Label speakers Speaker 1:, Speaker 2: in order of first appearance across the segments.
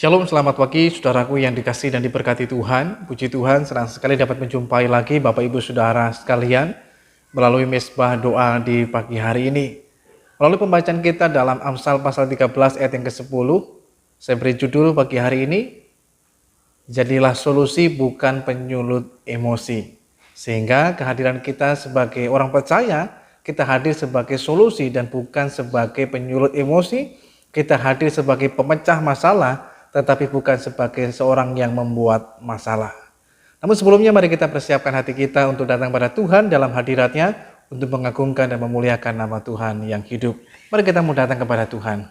Speaker 1: Shalom, selamat pagi saudaraku yang dikasihi dan diberkati Tuhan. Puji Tuhan, senang sekali dapat menjumpai lagi Bapak Ibu Saudara sekalian melalui mesbah doa di pagi hari ini. Melalui pembacaan kita dalam Amsal pasal 13 ayat yang ke-10, saya beri judul pagi hari ini, Jadilah solusi bukan penyulut emosi. Sehingga kehadiran kita sebagai orang percaya, kita hadir sebagai solusi dan bukan sebagai penyulut emosi. Kita hadir sebagai pemecah masalah, tetapi bukan sebagai seorang yang membuat masalah. Namun sebelumnya mari kita persiapkan hati kita untuk datang pada Tuhan dalam hadirat-Nya untuk mengagungkan dan memuliakan nama Tuhan yang hidup. Mari kita mau datang kepada Tuhan.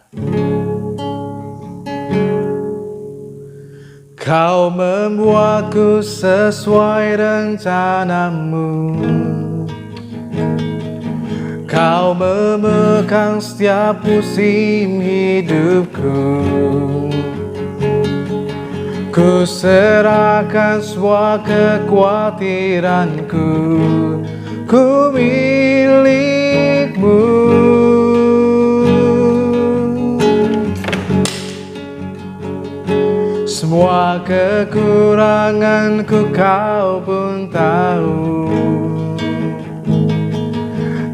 Speaker 1: Kau membuatku sesuai rencanamu. Kau memegang setiap musim hidupku. Ku serahkan semua kekhawatiranku, ku milikmu. Semua kekuranganku kau pun tahu,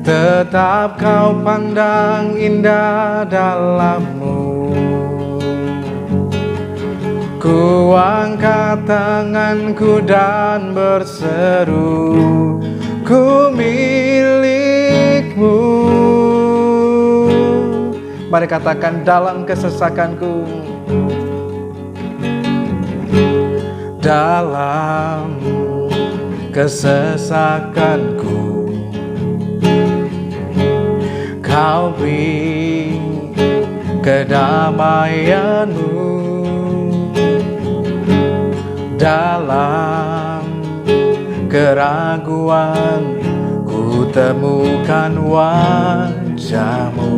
Speaker 1: tetap kau pandang indah dalammu. Ku angkat tanganku dan berseru, ku milikmu. Mari katakan dalam kesesakanku, dalam kesesakanku, kau beri kedamaianmu. Dalam keraguan ku temukan wajahmu.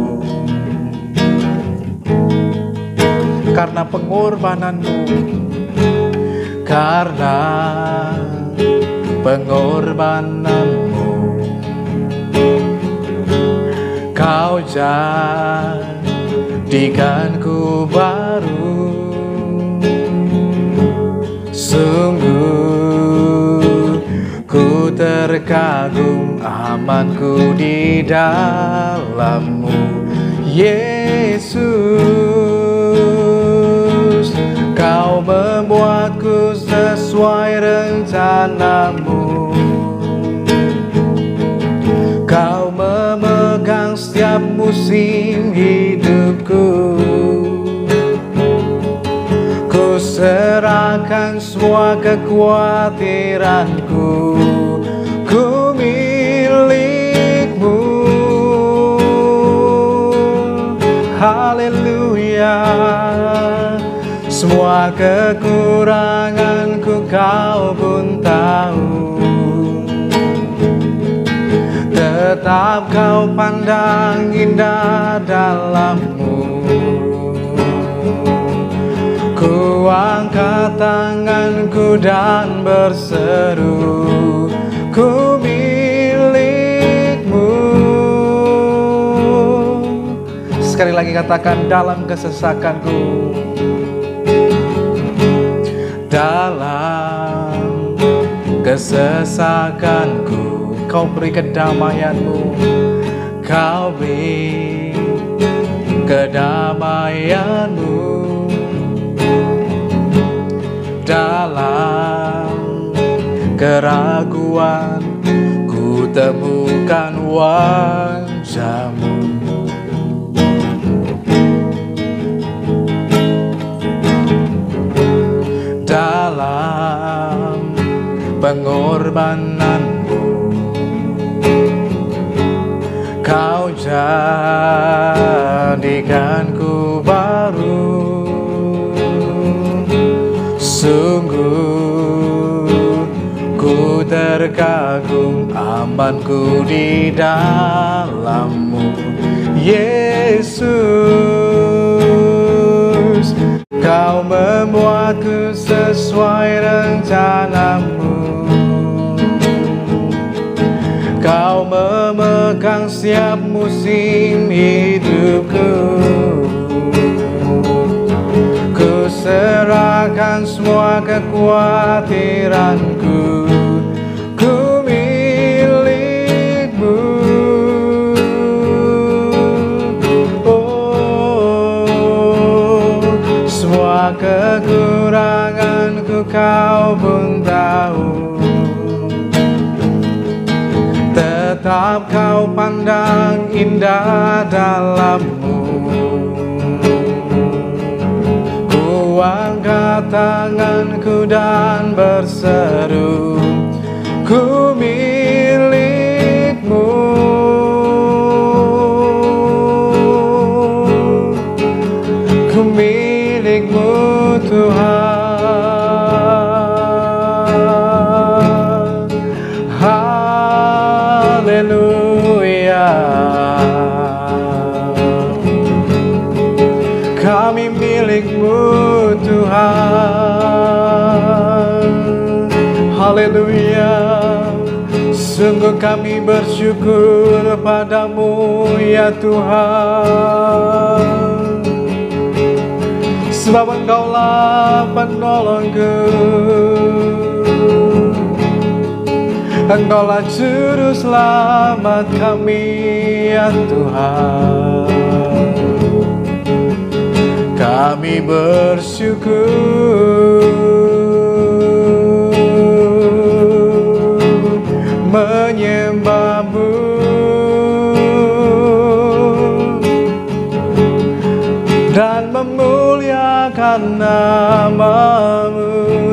Speaker 1: Karena pengorbananmu, karena pengorbananmu, kau jadikanku baru. Sungguh ku terkagum amanku di dalammu, Yesus. Kau membuatku sesuai rencanamu. Kau memegang setiap musim hidupku. Ku serahkan semua kekhawatiranku, ku milikmu. Haleluya. Semua kekuranganku kau pun tahu, tetap kau pandang indah dalammu. Ku angkat tanganku dan berseru, ku milikmu. Sekali lagi katakan dalam kesesakanku, dalam kesesakanku, kau beri kedamaianmu, kau beri kedamaianmu. Dalam keraguan ku temukan wajahmu. Dalam pengorbananmu, kau jadikanku baru. Sungguh ku terkagum amanku di dalammu, Yesus. Kau membuatku sesuai rencanamu. Kau memegang setiap musim hidupku. Ku dengan semua kekhawatiranku. Ku milikmu. Oh, semua kekuranganku kau pun tahu. Tetap kau pandang indah dalammu. Ku angkat tanganku dan berseru, ku milikmu. Ku milikmu Tuhan. Haleluya. Kami milikmu Tuhan. Haleluya. Sungguh kami bersyukur padamu ya Tuhan. Sebab Engkaulah penolongku. Engkaulah juru selamat kami ya Tuhan. Kami bersyukur menyembah-Mu dan memuliakan nama-Mu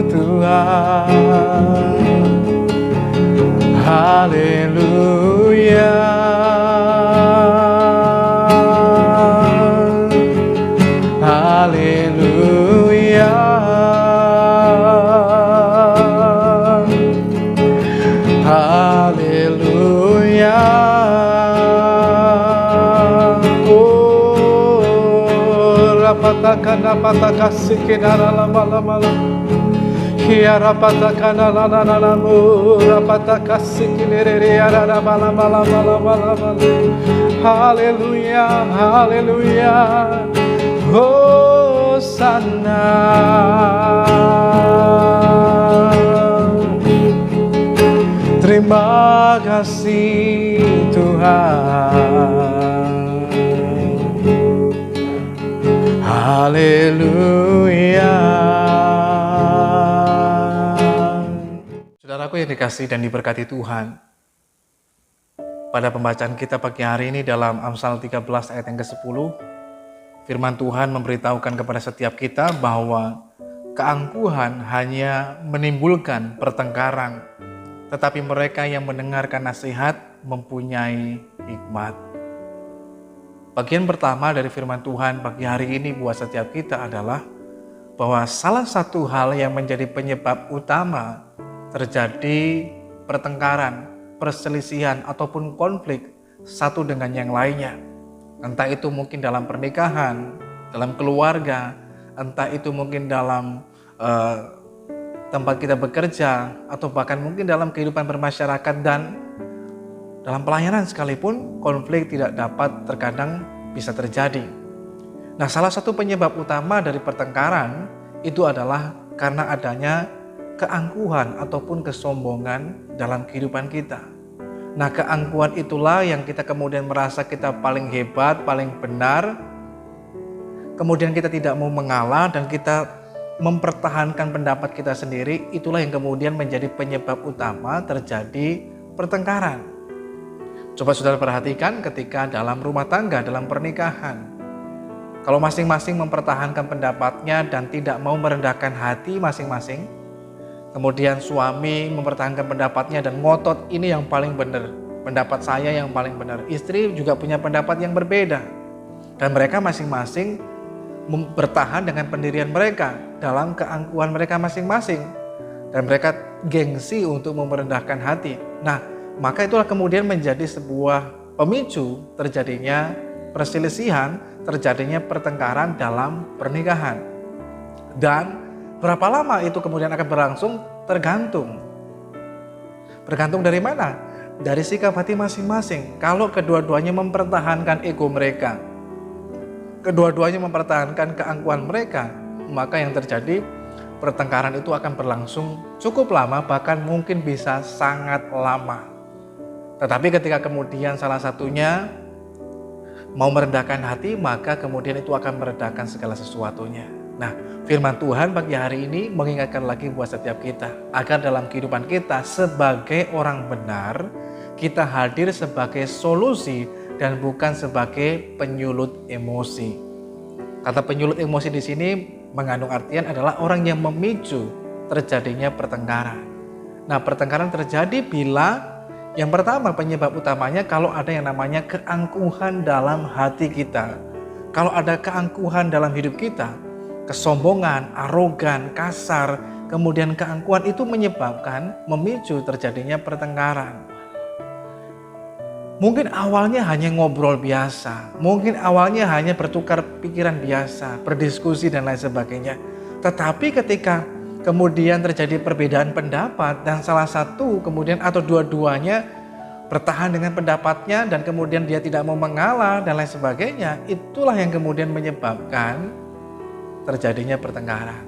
Speaker 1: Tuhan. Haleluya. Haleluya. Haleluya. Oh, rapataka sikidara lama-lama. Kia rapatakana la la la la mu rapataka sikilere ya la la la la la la. Haleluya, haleluya. Hosana. Terima kasih Tuhan. Haleluya. Saudaraku yang dikasihi dan diberkati Tuhan, pada pembacaan kita pagi hari ini dalam Amsal 13 ayat yang ke-10, firman Tuhan memberitahukan kepada setiap kita bahwa keangkuhan hanya menimbulkan pertengkaran, tetapi mereka yang mendengarkan nasihat mempunyai hikmat. Bagian pertama dari firman Tuhan pagi hari ini buat setiap kita adalah bahwa salah satu hal yang menjadi penyebab utama terjadi pertengkaran, perselisihan, ataupun konflik satu dengan yang lainnya. Entah itu mungkin dalam pernikahan, dalam keluarga, entah itu mungkin dalam tempat kita bekerja, atau bahkan mungkin dalam kehidupan bermasyarakat dan dalam pelayanan sekalipun, konflik tidak dapat terkadang bisa terjadi. Nah, salah satu penyebab utama dari pertengkaran itu adalah karena adanya keangkuhan ataupun kesombongan dalam kehidupan kita. Nah, keangkuhan itulah yang kita kemudian merasa kita paling hebat, paling benar. Kemudian kita tidak mau mengalah dan kita mempertahankan pendapat kita sendiri. Itulah yang kemudian menjadi penyebab utama terjadi pertengkaran. Coba saudara perhatikan ketika dalam rumah tangga, dalam pernikahan. Kalau masing-masing mempertahankan pendapatnya dan tidak mau merendahkan hati masing-masing, kemudian suami mempertahankan pendapatnya dan ngotot ini yang paling benar, pendapat saya yang paling benar. Istri juga punya pendapat yang berbeda. Dan mereka masing-masing bertahan dengan pendirian mereka dalam keangkuhan mereka masing-masing. Dan mereka gengsi untuk merendahkan hati. Nah, maka itulah kemudian menjadi sebuah pemicu terjadinya perselisihan, terjadinya pertengkaran dalam pernikahan. Dan berapa lama itu kemudian akan berlangsung? Tergantung. Bergantung dari mana? Dari sikap hati masing-masing. Kalau kedua-duanya mempertahankan ego mereka, kedua-duanya mempertahankan keangkuhan mereka, maka yang terjadi pertengkaran itu akan berlangsung cukup lama, bahkan mungkin bisa sangat lama. Tetapi ketika kemudian salah satunya mau merendahkan hati, maka kemudian itu akan meredakan segala sesuatunya. Nah, firman Tuhan pagi hari ini mengingatkan lagi buat setiap kita, agar dalam kehidupan kita sebagai orang benar, kita hadir sebagai solusi dan bukan sebagai penyulut emosi. Kata penyulut emosi di sini mengandung artian adalah orang yang memicu terjadinya pertengkaran. Nah, pertengkaran terjadi bila yang pertama, penyebab utamanya kalau ada yang namanya keangkuhan dalam hati kita. Kalau ada keangkuhan dalam hidup kita, kesombongan, arogan, kasar, kemudian keangkuhan itu menyebabkan, memicu terjadinya pertengkaran. Mungkin awalnya hanya ngobrol biasa, mungkin awalnya hanya bertukar pikiran biasa, berdiskusi dan lain sebagainya. Tetapi ketika kemudian terjadi perbedaan pendapat dan salah satu kemudian atau dua-duanya bertahan dengan pendapatnya dan kemudian dia tidak mau mengalah dan lain sebagainya, itulah yang kemudian menyebabkan terjadinya pertengkaran.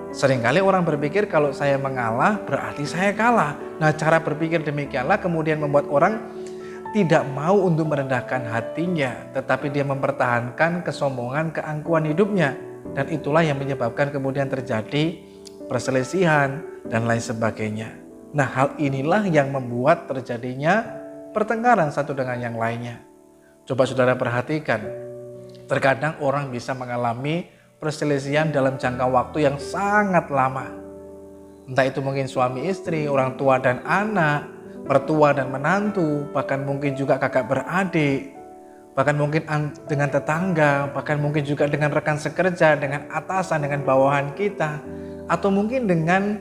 Speaker 1: Seringkali orang berpikir kalau saya mengalah berarti saya kalah. Nah, cara berpikir demikianlah kemudian membuat orang tidak mau untuk merendahkan hatinya, tetapi dia mempertahankan kesombongan, keangkuhan hidupnya. Dan itulah yang menyebabkan kemudian terjadi perselisihan dan lain sebagainya. Nah, hal inilah yang membuat terjadinya pertengkaran satu dengan yang lainnya. Coba saudara perhatikan, terkadang orang bisa mengalami perselisihan dalam jangka waktu yang sangat lama. Entah itu mungkin suami istri, orang tua dan anak, mertua dan menantu, bahkan mungkin juga kakak beradik, bahkan mungkin dengan tetangga, bahkan mungkin juga dengan rekan sekerja, dengan atasan, dengan bawahan kita, atau mungkin dengan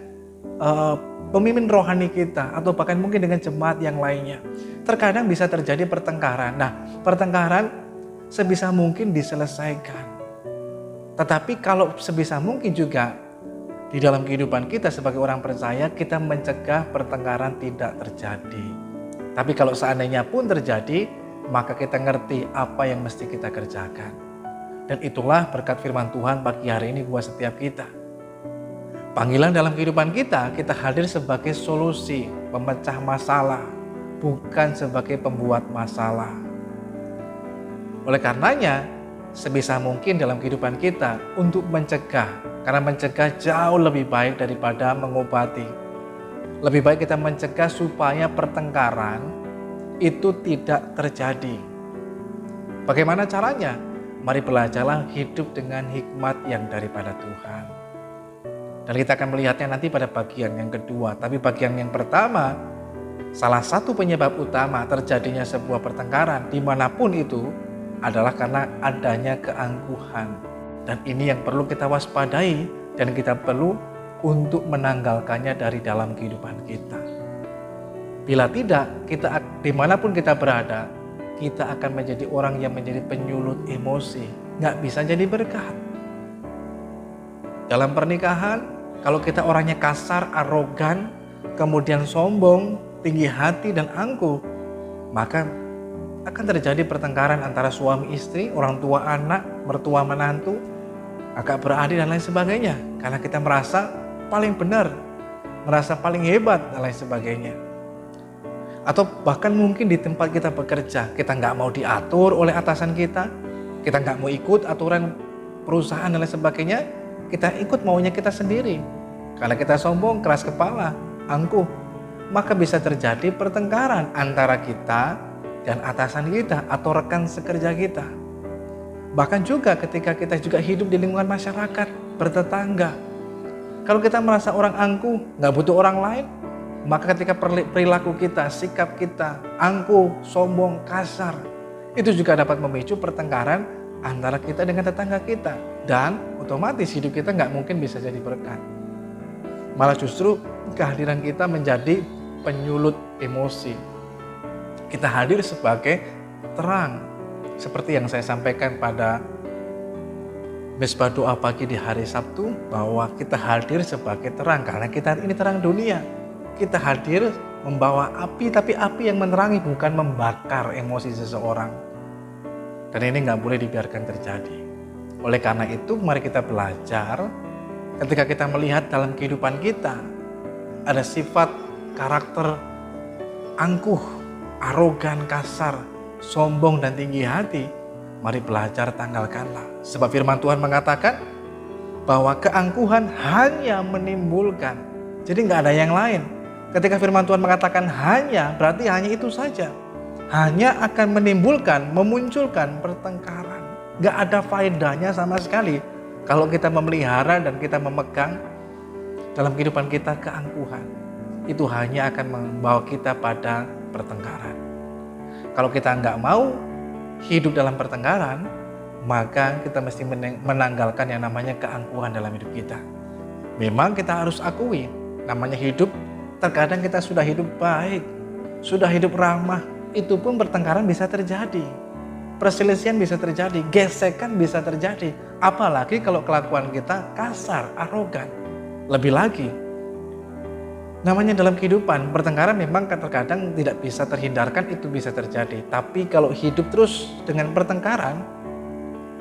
Speaker 1: pemimpin rohani kita, atau bahkan mungkin dengan jemaat yang lainnya. Terkadang bisa terjadi pertengkaran. Nah, pertengkaran sebisa mungkin diselesaikan. Tetapi kalau sebisa mungkin juga di dalam kehidupan kita sebagai orang percaya, kita mencegah pertengkaran tidak terjadi. Tapi kalau seandainya pun terjadi, maka kita ngerti apa yang mesti kita kerjakan. Dan itulah berkat firman Tuhan pagi hari ini buat setiap kita. Panggilan dalam kehidupan kita, kita hadir sebagai solusi, pemecah masalah, bukan sebagai pembuat masalah. Oleh karenanya, sebisa mungkin dalam kehidupan kita untuk mencegah, karena mencegah jauh lebih baik daripada mengobati. Lebih baik kita mencegah supaya pertengkaran itu tidak terjadi. Bagaimana caranya? Mari belajarlah hidup dengan hikmat yang daripada Tuhan. Dan kita akan melihatnya nanti pada bagian yang kedua. Tapi bagian yang pertama, salah satu penyebab utama terjadinya sebuah pertengkaran dimanapun itu adalah karena adanya keangkuhan. Dan ini yang perlu kita waspadai dan kita perlu untuk menanggalkannya dari dalam kehidupan kita. Bila tidak, kita dimanapun kita berada, kita akan menjadi orang yang menjadi penyulut emosi, nggak bisa jadi berkat. Dalam pernikahan, kalau kita orangnya kasar, arogan, kemudian sombong, tinggi hati dan angkuh, maka akan terjadi pertengkaran antara suami istri, orang tua anak, mertua menantu, kakak beradik dan lain sebagainya. Karena kita merasa paling benar, merasa paling hebat dan lain sebagainya. Atau bahkan mungkin di tempat kita bekerja, kita nggak mau diatur oleh atasan kita nggak mau ikut aturan perusahaan dan lain sebagainya, kita ikut maunya kita sendiri. Karena kita sombong, keras kepala, angkuh, maka bisa terjadi pertengkaran antara kita dan atasan kita atau rekan sekerja kita. Bahkan juga ketika kita juga hidup di lingkungan masyarakat, bertetangga. Kalau kita merasa orang angkuh, nggak butuh orang lain, maka ketika perilaku kita, sikap kita, angkuh, sombong, kasar, itu juga dapat memicu pertengkaran antara kita dengan tetangga kita. Dan otomatis hidup kita nggak mungkin bisa jadi berkat. Malah justru kehadiran kita menjadi penyulut emosi. Kita hadir sebagai terang. Seperti yang saya sampaikan pada Mesbah Doa Pagi di hari Sabtu, bahwa kita hadir sebagai terang karena kita ini terang dunia. Kita hadir membawa api, tapi api yang menerangi, bukan membakar emosi seseorang. Dan ini nggak boleh dibiarkan terjadi. Oleh karena itu, mari kita belajar Ketika kita melihat dalam kehidupan kita, ada sifat karakter angkuh, arogan, kasar, sombong, dan tinggi hati, mari belajar tanggalkanlah. Sebab firman Tuhan mengatakan bahwa keangkuhan hanya menimbulkan, jadi nggak ada yang lain. Ketika firman Tuhan mengatakan hanya, berarti hanya itu saja. Hanya akan menimbulkan, memunculkan pertengkaran. Nggak ada faedahnya sama sekali kalau kita memelihara dan kita memegang dalam kehidupan kita keangkuhan. Itu hanya akan membawa kita pada pertengkaran. Kalau kita nggak mau hidup dalam pertengkaran, maka kita mesti menanggalkan yang namanya keangkuhan dalam hidup kita. Memang kita harus akui, namanya hidup, terkadang kita sudah hidup baik, sudah hidup ramah, itu pun pertengkaran bisa terjadi. Perselisihan bisa terjadi, gesekan bisa terjadi. Apalagi kalau kelakuan kita kasar, arogan. Lebih lagi, namanya dalam kehidupan, pertengkaran memang terkadang tidak bisa terhindarkan, itu bisa terjadi. Tapi kalau hidup terus dengan pertengkaran,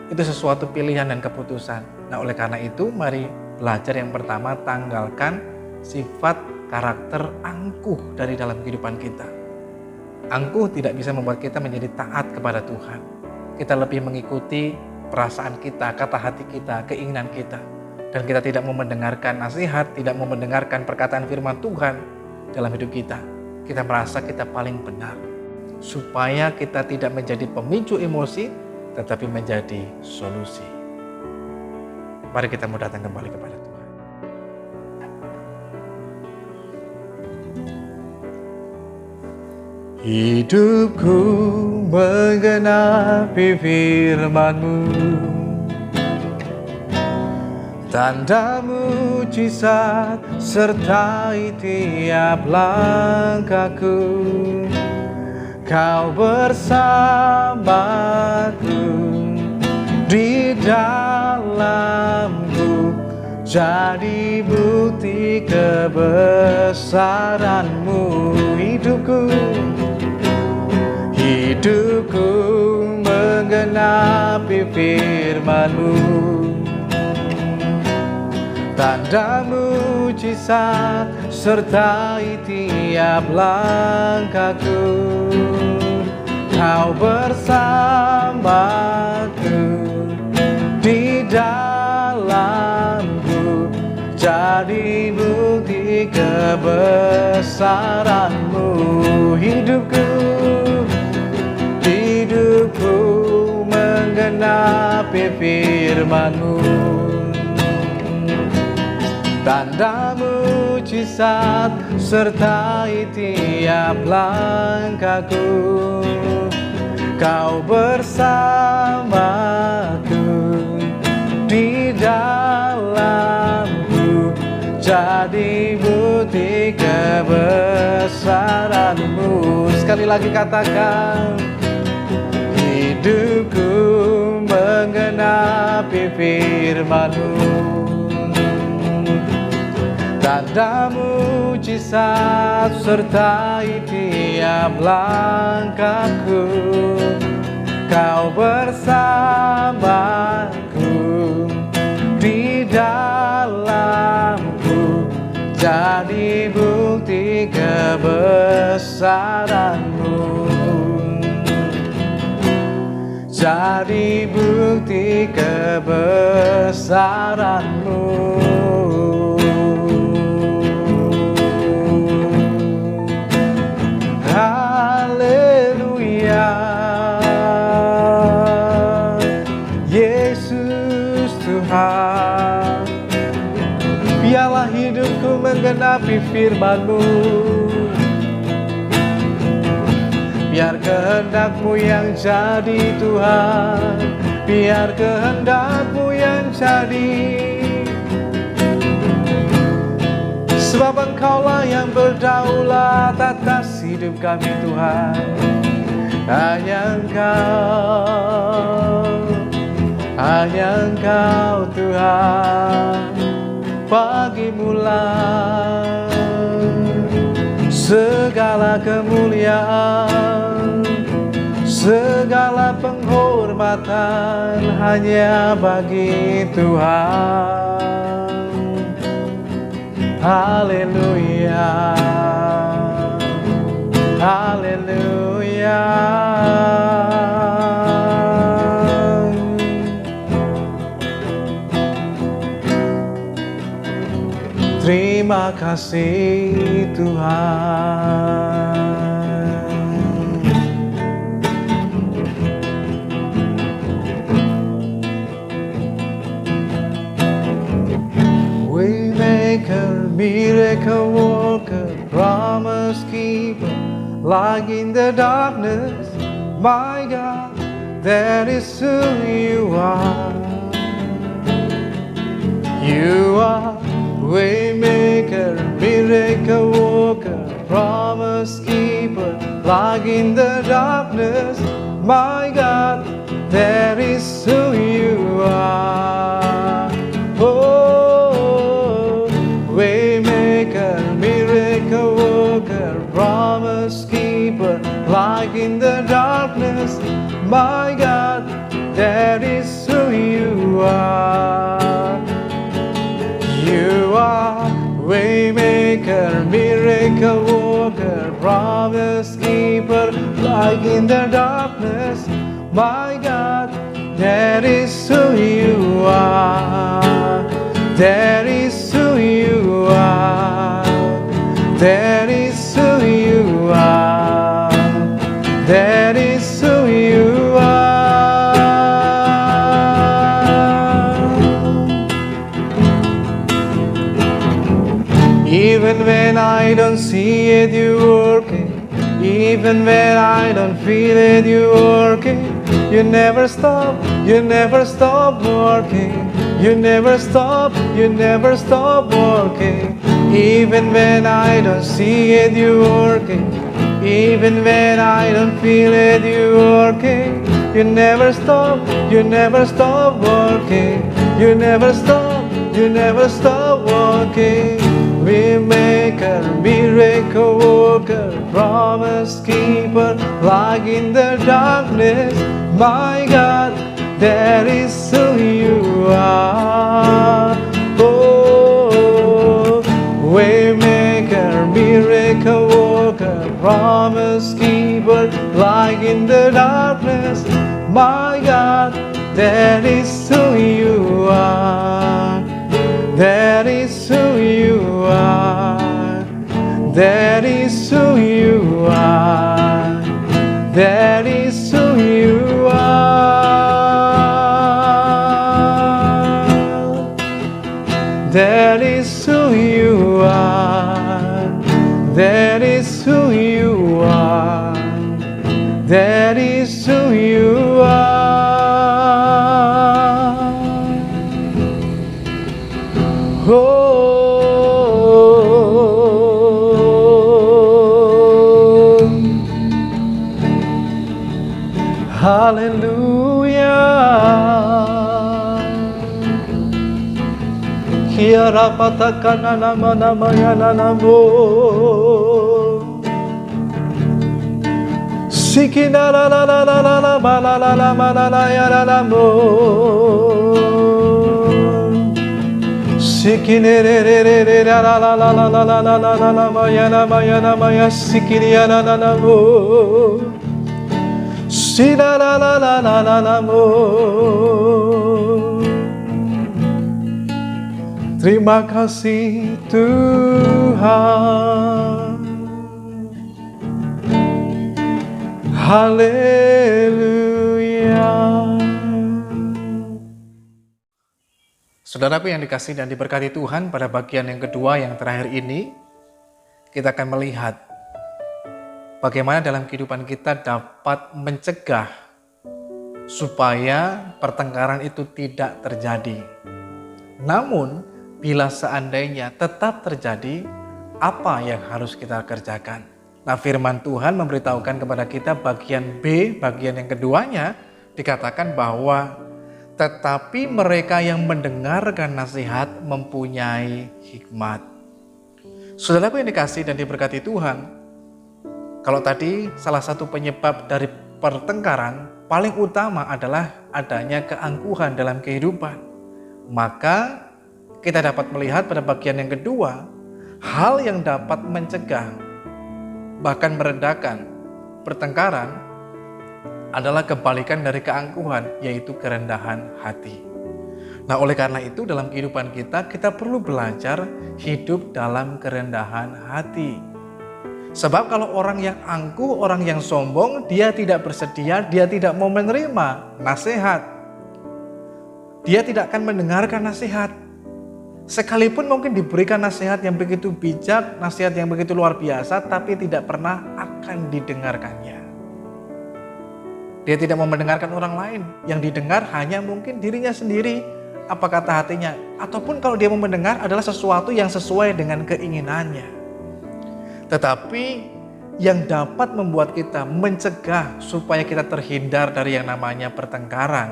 Speaker 1: itu sesuatu pilihan dan keputusan. Nah, oleh karena itu, mari belajar yang pertama, tanggalkan sifat karakter angkuh dari dalam kehidupan kita. Angkuh tidak bisa membuat kita menjadi taat kepada Tuhan. Kita lebih mengikuti perasaan kita, kata hati kita, keinginan kita. Dan kita tidak mau mendengarkan nasihat, tidak mau mendengarkan perkataan firman Tuhan dalam hidup kita. Kita merasa kita paling benar. Supaya kita tidak menjadi pemicu emosi, tetapi menjadi solusi. Mari kita mau datang kembali kepada Tuhan. Hidupku menggenapi firman-Mu, tanda mujizat sertai tiap langkahku. Kau bersamaku di dalamku, jadi bukti kebesaran-Mu. Hidupku menggenapi firman-Mu, tanda mujizat sertai tiap langkahku. Kau bersamaku di dalamku, jadi bukti kebesaran-Mu. Hidupku menggenapi firman-Mu, tanda mujizat sertai tiap langkahku. Kau bersamaku di dalamku, jadi bukti kebesaran-Mu. Sekali lagi katakan, hidupku menggenapi firman-Mu, tanda mujizat sertai tiap langkahku. Kau bersamaku di dalamku, jadi bukti kebesaran-Mu, jadi bukti kebesaran-Mu. Haleluya, Yesus Tuhan. Biarlah hidupku menggenapi firman-Mu, biar kehendak-Mu yang jadi Tuhan, biar kehendak-Mu yang jadi. Sebab Engkau-lah yang berdaulat atas hidup kami Tuhan. Hanya Engkau Tuhan, bagimu-lah segala kemuliaan, segala penghormatan hanya bagi Tuhan. Haleluya, haleluya. Terima kasih Tuhan. Waymaker, miracle worker, promise keeper, light in the darkness, my God, that is who you are. You are Waymaker, miracle worker, promise keeper, light in the darkness, my God, that is who you are. Oh, Waymaker, miracle worker, promise keeper, light in the darkness, my God, that is who you are. You are Waymaker, miracle worker, promise keeper, light in the darkness, my God, that is who you are. That is who you are. That is who you are. That is who you are. Even when I don't see it, you're working. Even when I don't feel it, you're working. You never stop working. You never stop working. Even when I don't see it, you're working. Even when I don't feel it, you're working. You never stop working. You never stop working. Waymaker, miracle worker, promise keeper, light in the darkness, my God, that is who you are. Oh, Waymaker, miracle worker, promise keeper, light in the darkness, my God, that is who you are. That is who you are. That is who you are. That is who you are. That is who you are. That is who you are. That is who you are. Oh, hallelujah. Kiara patakana nama nama yana namo. Sikina la la la la la la la la la la la la yana namo. Sikine re re re re la la la la la la la la la la la maya sikini la la la mo. Si la la la la la la la mo. Terima kasih Tuhan. Haleluya. Saudaraku yang dikasihi dan diberkati Tuhan, pada bagian yang kedua yang terakhir ini, kita akan melihat bagaimana dalam kehidupan kita dapat mencegah supaya pertengkaran itu tidak terjadi. Namun, bila seandainya tetap terjadi, apa yang harus kita kerjakan? Nah, firman Tuhan memberitahukan kepada kita bagian B, bagian yang keduanya, dikatakan bahwa tetapi mereka yang mendengarkan nasihat mempunyai hikmat. Saudaraku yang dikasihi dan diberkati Tuhan, kalau tadi salah satu penyebab dari pertengkaran paling utama adalah adanya keangkuhan dalam kehidupan, maka kita dapat melihat pada bagian yang kedua Hal yang dapat mencegah, bahkan meredakan pertengkaran adalah kebalikan dari keangkuhan, yaitu kerendahan hati. Nah, oleh karena itu dalam kehidupan kita perlu belajar hidup dalam kerendahan hati. Sebab kalau orang yang angkuh, orang yang sombong, dia tidak bersedia, dia tidak mau menerima nasihat. Dia tidak akan mendengarkan nasihat. Sekalipun mungkin diberikan nasihat yang begitu bijak, nasihat yang begitu luar biasa, tapi tidak pernah akan didengarkannya. Dia tidak mau mendengarkan orang lain, yang didengar hanya mungkin dirinya sendiri, apa kata hatinya, ataupun kalau dia mau mendengar adalah sesuatu yang sesuai dengan keinginannya. Tetapi yang dapat membuat kita mencegah supaya kita terhindar dari yang namanya pertengkaran,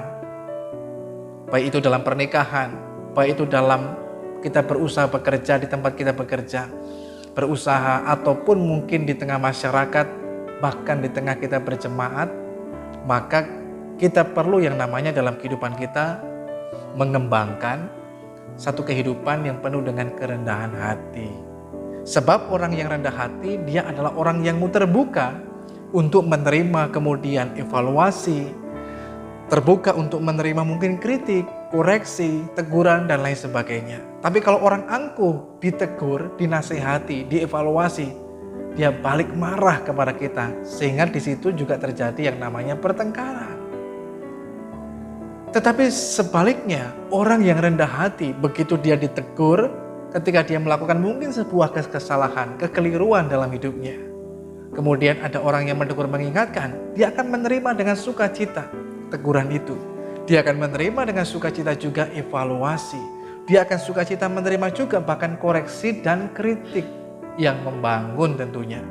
Speaker 1: baik itu dalam pernikahan, baik itu dalam kita berusaha bekerja di tempat kita bekerja, berusaha ataupun mungkin di tengah masyarakat, bahkan di tengah kita berjemaat, maka kita perlu yang namanya dalam kehidupan kita mengembangkan satu kehidupan yang penuh dengan kerendahan hati. Sebab orang yang rendah hati, dia adalah orang yang mau terbuka untuk menerima kemudian evaluasi, terbuka untuk menerima mungkin kritik, koreksi, teguran, dan lain sebagainya. Tapi kalau orang angkuh, ditegur, dinasihati, dievaluasi, dia balik marah kepada kita, sehingga di situ juga terjadi yang namanya pertengkaran. Tetapi sebaliknya, orang yang rendah hati, begitu dia ditegur, ketika dia melakukan mungkin sebuah kesalahan, kekeliruan dalam hidupnya, kemudian ada orang yang menegur mengingatkan, dia akan menerima dengan sukacita teguran itu. Dia akan menerima dengan sukacita juga evaluasi. Dia akan sukacita menerima juga bahkan koreksi dan kritik yang membangun tentunya.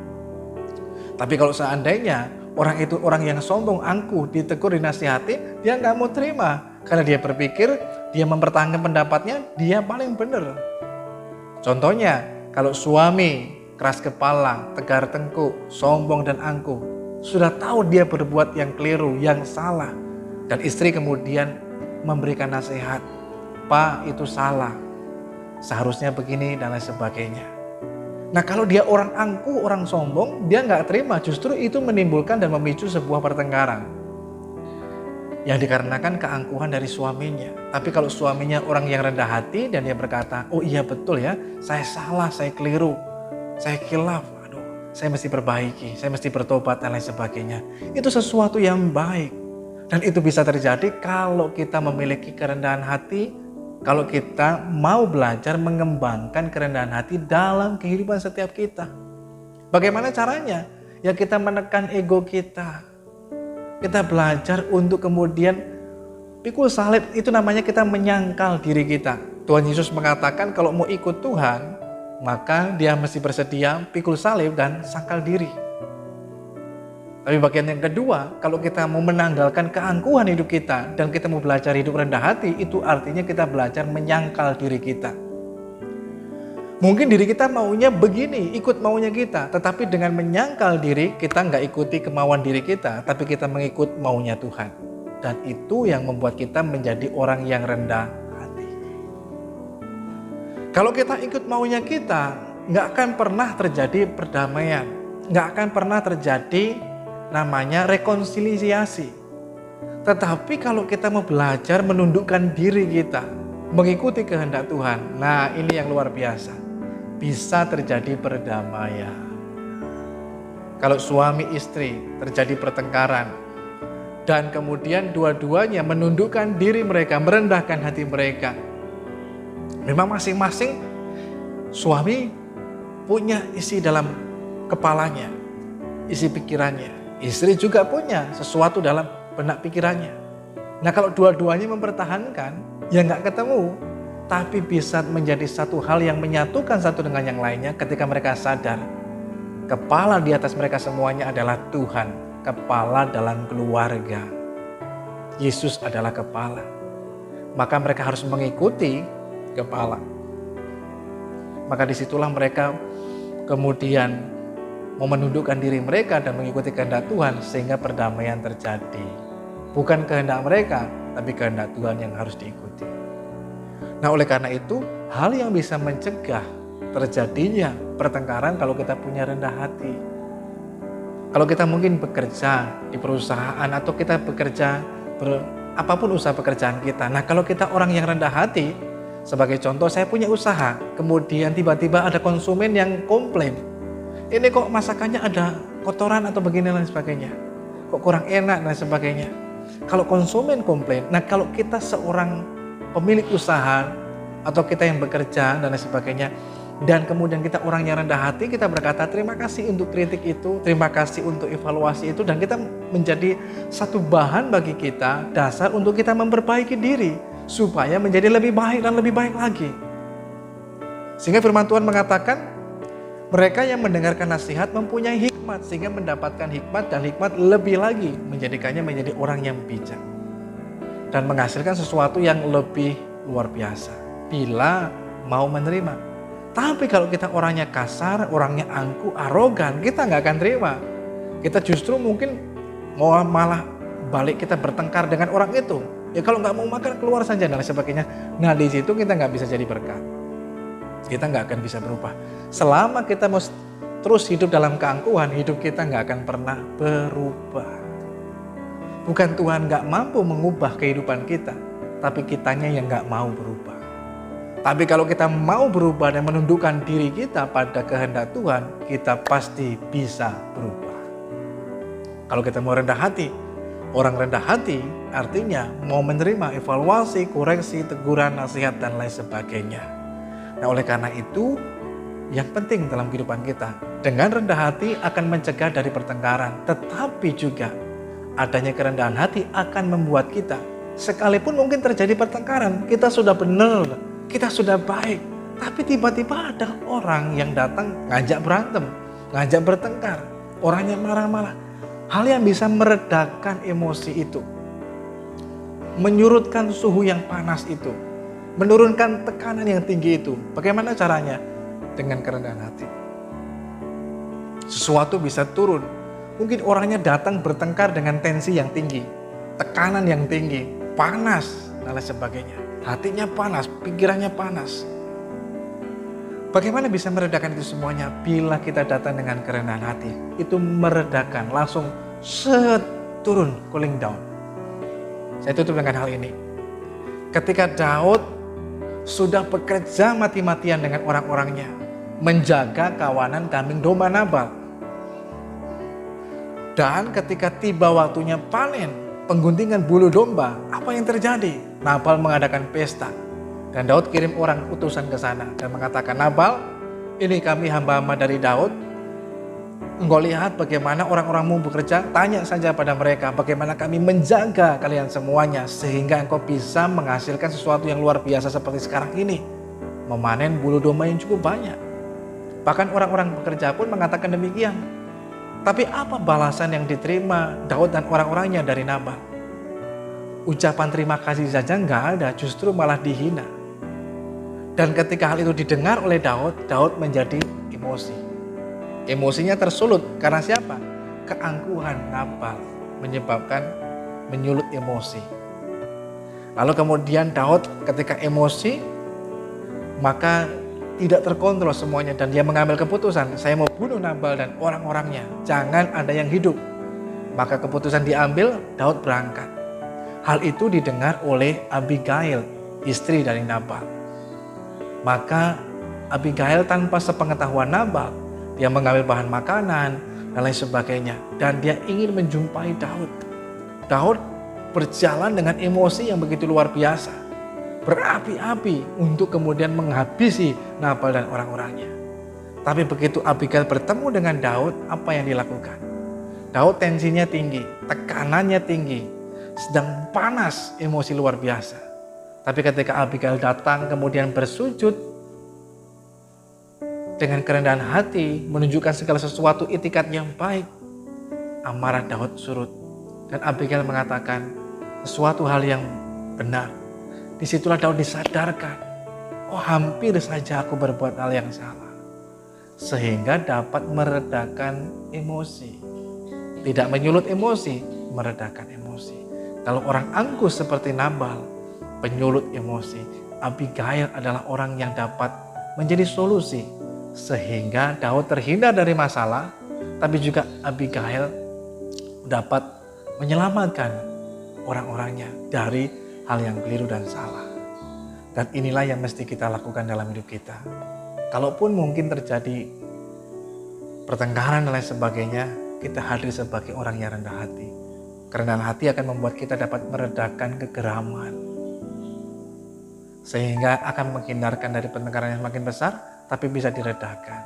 Speaker 1: Tapi kalau seandainya orang itu orang yang sombong, angkuh, ditegur, dinasihati, dia nggak mau terima. Karena dia berpikir, dia mempertahankan pendapatnya, dia paling benar. Contohnya, kalau suami keras kepala, tegar tengkuk, sombong dan angkuh, sudah tahu dia berbuat yang keliru, yang salah. Dan istri kemudian memberikan nasihat, "Pak, itu salah, seharusnya begini," dan lain sebagainya. Nah, kalau dia orang angkuh, orang sombong, dia nggak terima, justru itu menimbulkan dan memicu sebuah pertengkaran yang dikarenakan keangkuhan dari suaminya. Tapi kalau suaminya orang yang rendah hati dan dia berkata, "Oh iya betul ya, saya salah, saya keliru, saya khilaf, saya mesti perbaiki, saya mesti bertobat," dan lain sebagainya. Itu sesuatu yang baik. Dan itu bisa terjadi kalau kita memiliki kerendahan hati, kalau kita mau belajar mengembangkan kerendahan hati dalam kehidupan setiap kita. Bagaimana caranya? Ya kita menekan ego kita. Kita belajar untuk kemudian pikul salib, itu namanya kita menyangkal diri kita. Tuhan Yesus mengatakan kalau mau ikut Tuhan, maka dia mesti bersedia pikul salib dan sangkal diri. Tapi bagian yang kedua, kalau kita mau menanggalkan keangkuhan hidup kita dan kita mau belajar hidup rendah hati, itu artinya kita belajar menyangkal diri kita. Mungkin diri kita maunya begini, ikut maunya kita, tetapi dengan menyangkal diri, kita nggak ikuti kemauan diri kita, tapi kita mengikut maunya Tuhan. Dan itu yang membuat kita menjadi orang yang rendah hati. Kalau kita ikut maunya kita, nggak akan pernah terjadi perdamaian, nggak akan pernah terjadi namanya rekonsiliasi. Tetapi kalau kita mau belajar menundukkan diri kita, mengikuti kehendak Tuhan, nah ini yang luar biasa, bisa terjadi perdamaian. Kalau suami istri terjadi pertengkaran dan kemudian dua-duanya menundukkan diri mereka, merendahkan hati mereka, memang masing-masing suami punya isi dalam kepalanya, isi pikirannya. Istri juga punya sesuatu dalam benak pikirannya. Nah kalau dua-duanya mempertahankan, ya nggak ketemu. Tapi bisa menjadi satu hal yang menyatukan satu dengan yang lainnya ketika mereka sadar. Kepala di atas mereka semuanya adalah Tuhan. Kepala dalam keluarga. Yesus adalah kepala. Maka mereka harus mengikuti kepala. Maka disitulah mereka kemudian mau menundukkan diri mereka dan mengikuti kehendak Tuhan sehingga perdamaian terjadi. Bukan kehendak mereka, tapi kehendak Tuhan yang harus diikuti. Nah oleh karena itu, hal yang bisa mencegah terjadinya pertengkaran kalau kita punya rendah hati. Kalau kita mungkin bekerja di perusahaan atau kita bekerja apapun usaha pekerjaan kita. Nah, kalau kita orang yang rendah hati, sebagai contoh saya punya usaha, kemudian tiba-tiba ada konsumen yang komplain. Ini kok masakannya ada kotoran atau begini dan sebagainya. Kok kurang enak dan sebagainya. Kalau konsumen komplain, nah kalau kita seorang pemilik usaha atau kita yang bekerja dan lain sebagainya, dan kemudian kita orang yang rendah hati, kita berkata terima kasih untuk kritik itu, terima kasih untuk evaluasi itu, dan kita menjadi satu bahan bagi kita, dasar untuk kita memperbaiki diri supaya menjadi lebih baik dan lebih baik lagi. Sehingga firman Tuhan mengatakan mereka yang mendengarkan nasihat mempunyai hikmat sehingga mendapatkan hikmat, dan hikmat lebih lagi menjadikannya menjadi orang yang bijak dan menghasilkan sesuatu yang lebih luar biasa bila mau menerima. Tapi kalau kita orangnya kasar, orangnya angkuh, arogan, kita nggak akan terima. Kita justru mungkin mau malah balik, kita bertengkar dengan orang itu. Ya kalau nggak mau makan keluar saja dan lain sebagainya. Nah di situ kita nggak bisa jadi berkat. Kita nggak akan bisa berubah. Selama kita mau terus hidup dalam keangkuhan, hidup kita nggak akan pernah berubah. Bukan Tuhan nggak mampu mengubah kehidupan kita, tapi kitanya yang nggak mau berubah. Tapi kalau kita mau berubah dan menundukkan diri kita pada kehendak Tuhan, kita pasti bisa berubah. Kalau kita mau rendah hati, orang rendah hati artinya mau menerima evaluasi, koreksi, teguran, nasihat, dan lain sebagainya. Nah oleh karena itu, yang penting dalam kehidupan kita, dengan rendah hati akan mencegah dari pertengkaran, tetapi juga adanya kerendahan hati akan membuat kita, sekalipun mungkin terjadi pertengkaran, kita sudah benar, kita sudah baik, tapi tiba-tiba ada orang yang datang ngajak berantem, ngajak bertengkar, orangnya marah-marah. Hal yang bisa meredakan emosi itu, menyurutkan suhu yang panas itu, menurunkan tekanan yang tinggi itu. Bagaimana caranya? Dengan kerendahan hati. Sesuatu bisa turun. Mungkin orangnya datang bertengkar dengan tensi yang tinggi, tekanan yang tinggi, panas, dan lain sebagainya. Hatinya panas, pikirannya panas. Bagaimana bisa meredakan itu semuanya? Bila kita datang dengan kerendahan hati, itu meredakan, langsung turun, cooling down. Saya tutup dengan hal ini. Ketika Daud sudah bekerja mati-matian dengan orang-orangnya, menjaga kawanan kambing domba Nabal. Dan ketika tiba waktunya panen, pengguntingan bulu domba, apa yang terjadi? Nabal mengadakan pesta. Dan Daud kirim orang utusan ke sana dan mengatakan, Nabal, ini kami hamba-hamba dari Daud. Engkau lihat bagaimana orang-orangmu bekerja, tanya saja pada mereka bagaimana kami menjaga kalian semuanya sehingga engkau bisa menghasilkan sesuatu yang luar biasa seperti sekarang ini. Memanen bulu domba yang cukup banyak. Bahkan orang-orang bekerja pun mengatakan demikian. Tapi apa balasan yang diterima Daud dan orang-orangnya dari Nabal? Ucapan terima kasih saja nggak ada, justru malah dihina. Dan ketika hal itu didengar oleh Daud, Daud menjadi emosi. Emosinya tersulut karena siapa? Keangkuhan Nabal menyebabkan menyulut emosi. Lalu kemudian Daud ketika emosi maka tidak terkontrol semuanya dan dia mengambil keputusan, saya mau bunuh Nabal dan orang-orangnya, jangan ada yang hidup. Maka keputusan diambil, Daud berangkat. Hal itu didengar oleh Abigail, istri dari Nabal. Maka Abigail tanpa sepengetahuan Nabal, dia mengambil bahan makanan dan lain sebagainya. Dan dia ingin menjumpai Daud. Daud berjalan dengan emosi yang begitu luar biasa. Berapi-api untuk kemudian menghabisi Nabal dan orang-orangnya. Tapi begitu Abigail bertemu dengan Daud, apa yang dilakukan? Daud tensinya tinggi, tekanannya tinggi, sedang panas, emosi luar biasa. Tapi ketika Abigail datang kemudian bersujud, dengan kerendahan hati, menunjukkan segala sesuatu itikat yang baik, amarah Daud surut. Dan Abigail mengatakan sesuatu hal yang benar. Disitulah Daud disadarkan, oh hampir saja aku berbuat hal yang salah. Sehingga dapat meredakan emosi. Tidak menyulut emosi, meredakan emosi. Kalau orang angkuh seperti Nabal, penyulut emosi, Abigail adalah orang yang dapat menjadi solusi Sehingga Daud terhindar dari masalah, tapi juga Abigail dapat menyelamatkan orang-orangnya dari hal yang keliru dan salah. Dan inilah yang mesti kita lakukan dalam hidup kita. Kalaupun mungkin terjadi pertengkaran dan lain sebagainya, kita hadir sebagai orang yang rendah hati. Kerendahan hati akan membuat kita dapat meredakan kegeraman, sehingga akan menghindarkan dari pertengkaran yang semakin besar, tapi bisa diredakan.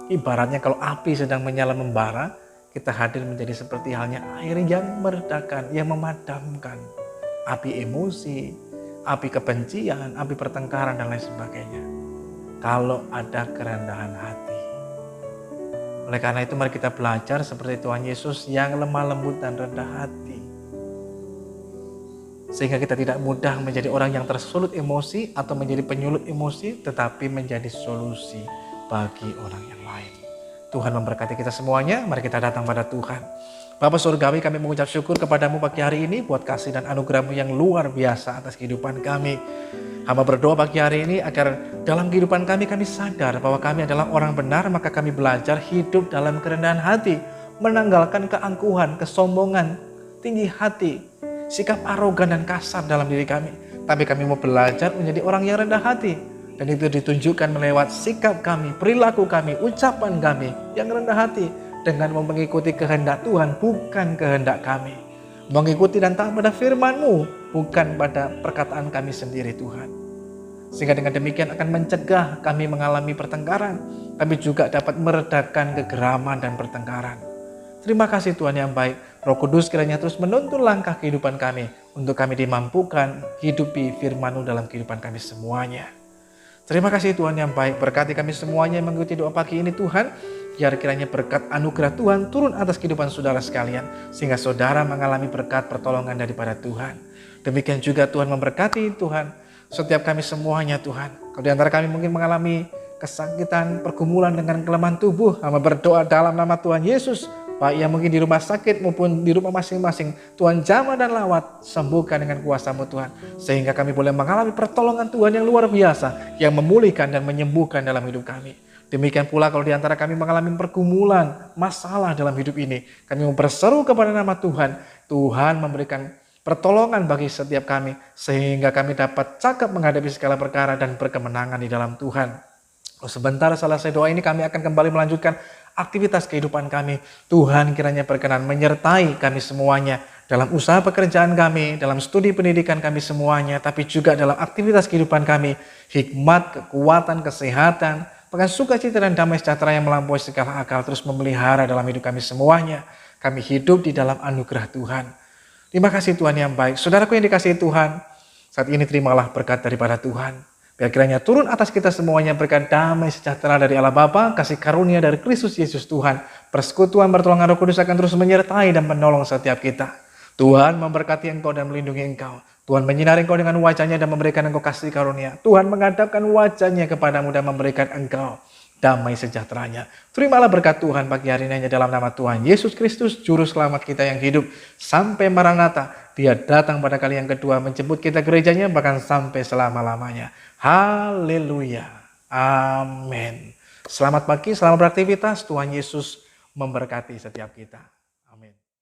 Speaker 1: Ibaratnya kalau api sedang menyala membara, kita hadir menjadi seperti halnya air yang meredakan, yang memadamkan api emosi, api kebencian, api pertengkaran dan lain sebagainya. Kalau ada kerendahan hati. Oleh karena itu mari kita belajar seperti Tuhan Yesus yang lemah lembut dan rendah hati. Sehingga kita tidak mudah menjadi orang yang tersulut emosi atau menjadi penyulut emosi, tetapi menjadi solusi bagi orang yang lain. Tuhan memberkati kita semuanya, mari kita datang pada Tuhan. Bapa Surgawi, kami mengucap syukur kepadamu pagi hari ini buat kasih dan anugerah-Mu yang luar biasa atas kehidupan kami. Hamba berdoa pagi hari ini agar dalam kehidupan kami sadar bahwa kami adalah orang benar, maka kami belajar hidup dalam kerendahan hati, menanggalkan keangkuhan, kesombongan, tinggi hati, sikap arogan dan kasar dalam diri kami. Tapi kami mau belajar menjadi orang yang rendah hati. Dan itu ditunjukkan melewat sikap kami, perilaku kami, ucapan kami yang rendah hati. Dengan mengikuti kehendak Tuhan, bukan kehendak kami. Mengikuti dan taat pada firman-Mu, bukan pada perkataan kami sendiri Tuhan. Sehingga dengan demikian akan mencegah kami mengalami pertengkaran, tapi juga dapat meredakan kegeraman dan pertengkaran. Terima kasih Tuhan yang baik. Roh Kudus kiranya terus menuntun langkah kehidupan kami, untuk kami dimampukan hidupi firman-Mu dalam kehidupan kami semuanya. Terima kasih Tuhan yang baik, berkati kami semuanya yang mengikuti doa pagi ini Tuhan. Biar kiranya berkat anugerah Tuhan turun atas kehidupan saudara sekalian, sehingga saudara mengalami berkat pertolongan daripada Tuhan. Demikian juga Tuhan memberkati Tuhan setiap kami semuanya Tuhan. Kalau di antara kami mungkin mengalami kesakitan, pergumulan dengan kelemahan tubuh, hamba berdoa dalam nama Tuhan Yesus, baik yang mungkin di rumah sakit maupun di rumah masing-masing, Tuhan jamah dan lawat, sembuhkan dengan kuasa-Mu Tuhan. Sehingga kami boleh mengalami pertolongan Tuhan yang luar biasa, yang memulihkan dan menyembuhkan dalam hidup kami. Demikian pula kalau di antara kami mengalami pergumulan, masalah dalam hidup ini, kami berseru kepada nama Tuhan. Tuhan memberikan pertolongan bagi setiap kami, sehingga kami dapat cakap menghadapi segala perkara dan berkemenangan di dalam Tuhan. Sebentar selesai doa ini kami akan kembali melanjutkan aktivitas kehidupan kami. Tuhan kiranya berkenan menyertai kami semuanya dalam usaha pekerjaan kami, dalam studi pendidikan kami semuanya, tapi juga dalam aktivitas kehidupan kami. Hikmat, kekuatan, kesehatan, bahkan sukacita dan damai sejahtera yang melampaui segala akal terus memelihara dalam hidup kami semuanya. Kami hidup di dalam anugerah Tuhan. Terima kasih Tuhan yang baik. Saudaraku yang dikasihi Tuhan, saat ini terimalah berkat daripada Tuhan. Biar kiranya turun atas kita semuanya berkat damai sejahtera dari Allah Bapa, kasih karunia dari Kristus Yesus Tuhan. Persekutuan pertolongan Roh Kudus akan terus menyertai dan menolong setiap kita. Tuhan memberkati engkau dan melindungi engkau. Tuhan menyinari engkau dengan wajahnya dan memberikan engkau kasih karunia. Tuhan menghadapkan wajahnya kepadamu dan memberikan engkau damai sejahteranya. Terimalah berkat Tuhan pagi hari ini dalam nama Tuhan Yesus Kristus, Juru Selamat kita yang hidup. Sampai Maranatha, Dia datang pada kali yang kedua menjemput kita gerejanya, bahkan sampai selama-lamanya. Haleluya. Amin. Selamat pagi, selamat beraktivitas. Tuhan Yesus memberkati setiap kita.